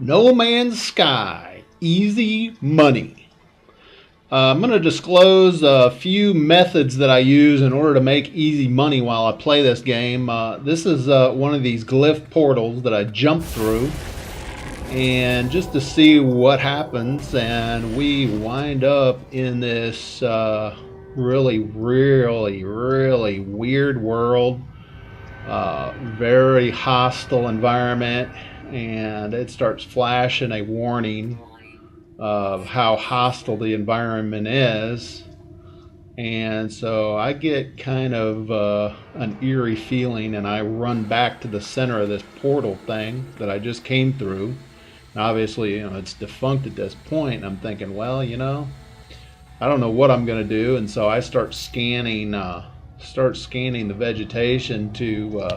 No Man's Sky, easy money. I'm going to disclose a few methods that I use in order to make easy money while I play this game. This is one of these glyph portals that I jump through, and just to see what happens, and we wind up in this really weird world, very hostile environment, and it starts flashing a warning of how hostile the environment is. And so I get kind of an eerie feeling, and I run back to the center of this portal thing that I just came through. And obviously, it's defunct at this point. And I'm thinking, well, I don't know what I'm going to do, and so I start scanning the vegetation to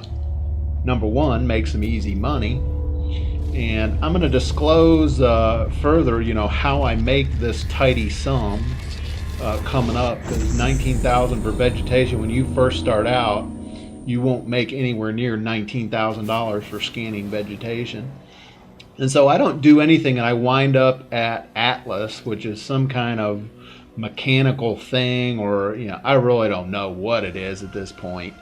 number one, make some easy money. And I'm going to disclose further, how I make this tidy sum coming up, because 19,000 for vegetation. When you first start out, you won't make anywhere near $19,000 for scanning vegetation. And so I don't do anything, and I wind up at Atlas, which is some kind of mechanical thing, or I really don't know what it is at this point.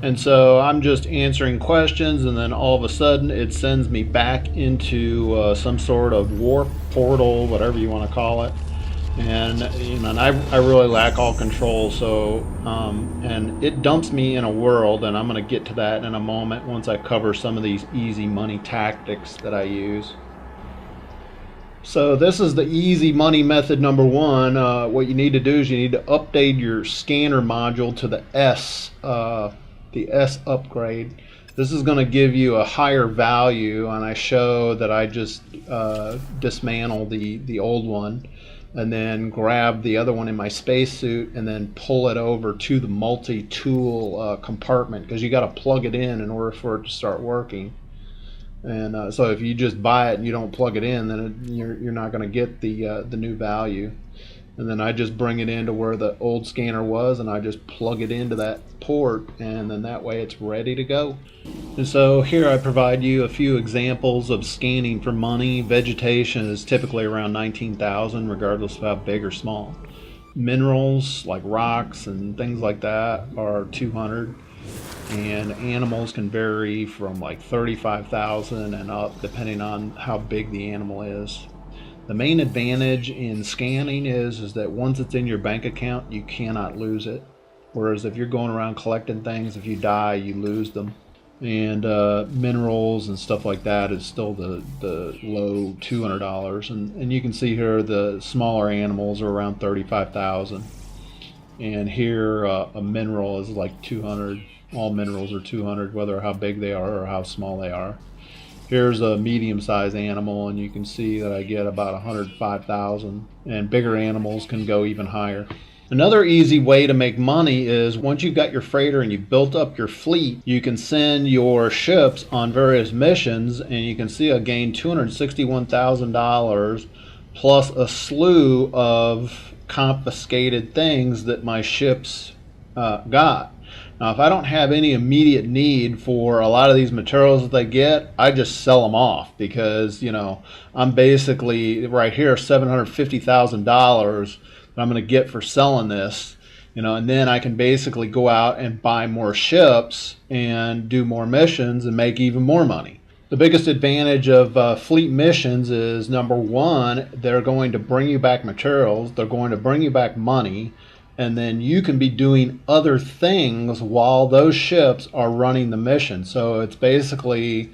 And so I'm just answering questions, and then all of a sudden it sends me back into some sort of warp portal, whatever you want to call it. And and I really lack all control, so and it dumps me in a world, and I'm going to get to that in a moment once I cover some of these easy money tactics that I use. So this is the easy money method number one. What you need to do is you need to update your scanner module to the S upgrade. This is going to give you a higher value, and I show that I just dismantle the old one and then grab the other one in my spacesuit and then pull it over to the multi-tool compartment, because you got to plug it in order for it to start working. And so if you just buy it and you don't plug it in, then you're not going to get the new value. And then I just bring it into where the old scanner was, and I just plug it into that port, and then that way it's ready to go. And so here I provide you a few examples of scanning for money. Vegetation is typically around 19,000, regardless of how big or small. Minerals like rocks and things like that are 200. And animals can vary from like 35,000 and up, depending on how big the animal is. The main advantage in scanning is that once it's in your bank account, you cannot lose it. Whereas if you're going around collecting things, if you die, you lose them. And minerals and stuff like that is still the low $200. And you can see here the smaller animals are around 35,000. And here a mineral is like 200. All minerals are 200, whether how big they are or how small they are. Here's a medium-sized animal, and you can see that I get about 105,000, and bigger animals can go even higher. Another easy way to make money is once you've got your freighter and you've built up your fleet, you can send your ships on various missions, and you can see I gain $261,000 plus a slew of confiscated things that my ships got. Now, if I don't have any immediate need for a lot of these materials that they get, I just sell them off, because I'm basically right here $750,000 that I'm going to get for selling this, and then I can basically go out and buy more ships and do more missions and make even more money. The biggest advantage of fleet missions is, number one, they're going to bring you back materials, they're going to bring you back money, and then you can be doing other things while those ships are running the mission. So it's basically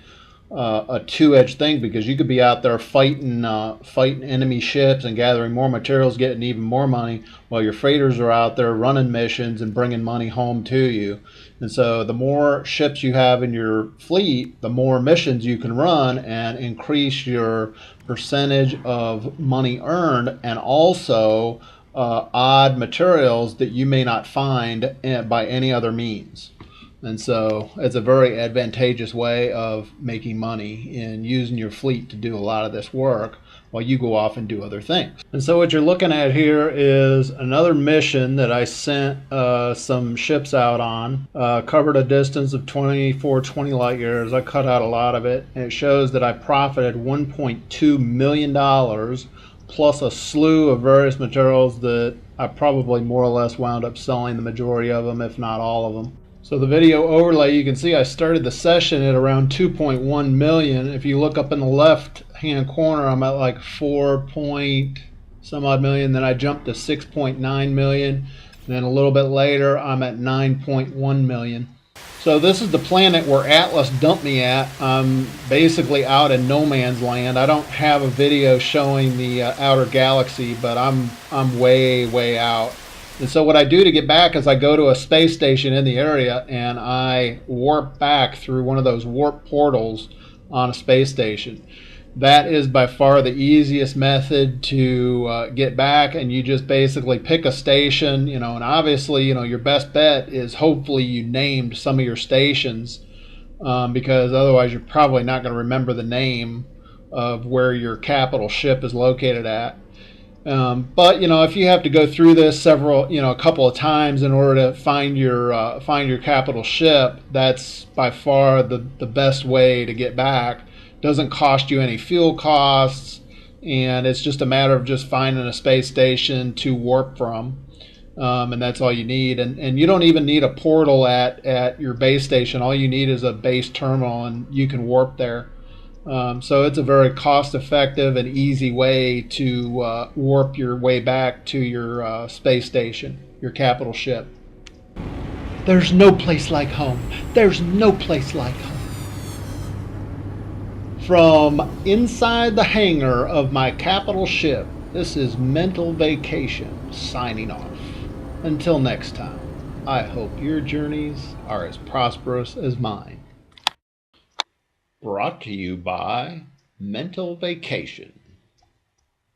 a two-edged thing, because you could be out there fighting enemy ships and gathering more materials, getting even more money, while your freighters are out there running missions and bringing money home to you. And so the more ships you have in your fleet, the more missions you can run and increase your percentage of money earned, and also odd materials that you may not find by any other means. And so it's a very advantageous way of making money in using your fleet to do a lot of this work while you go off and do other things. And so what you're looking at here is another mission that I sent some ships out on. Covered a distance of 20 light years. I cut out a lot of it, and it shows that I profited $1.2 million plus a slew of various materials that I probably more or less wound up selling the majority of them, if not all of them. So the video overlay, you can see I started the session at around 2.1 million. If you look up in the left hand corner, I'm at like 4 point some odd million. Then I jumped to 6.9 million. And then a little bit later, I'm at 9.1 million. So this is the planet where Atlas dumped me at. I'm basically out in no man's land. I don't have a video showing the outer galaxy, but I'm way out. And so what I do to get back is I go to a space station in the area and I warp back through one of those warp portals on a space station. That is by far the easiest method to get back, and you just basically pick a station, and obviously, your best bet is hopefully you named some of your stations, because otherwise you're probably not going to remember the name of where your capital ship is located at. But if you have to go through this a couple of times in order to find your capital ship, that's by far the best way to get back. Doesn't cost you any fuel costs, and it's just a matter of just finding a space station to warp from, and that's all you need. And you don't even need a portal at your base station. All you need is a base terminal, and you can warp there. So it's a very cost-effective and easy way to warp your way back to your space station, your capital ship. There's no place like home. There's no place like home. From inside the hangar of my capital ship, this is Mental Vacation signing off. Until next time, I hope your journeys are as prosperous as mine. Brought to you by Mental Vacation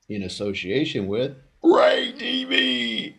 in association with Ray TV.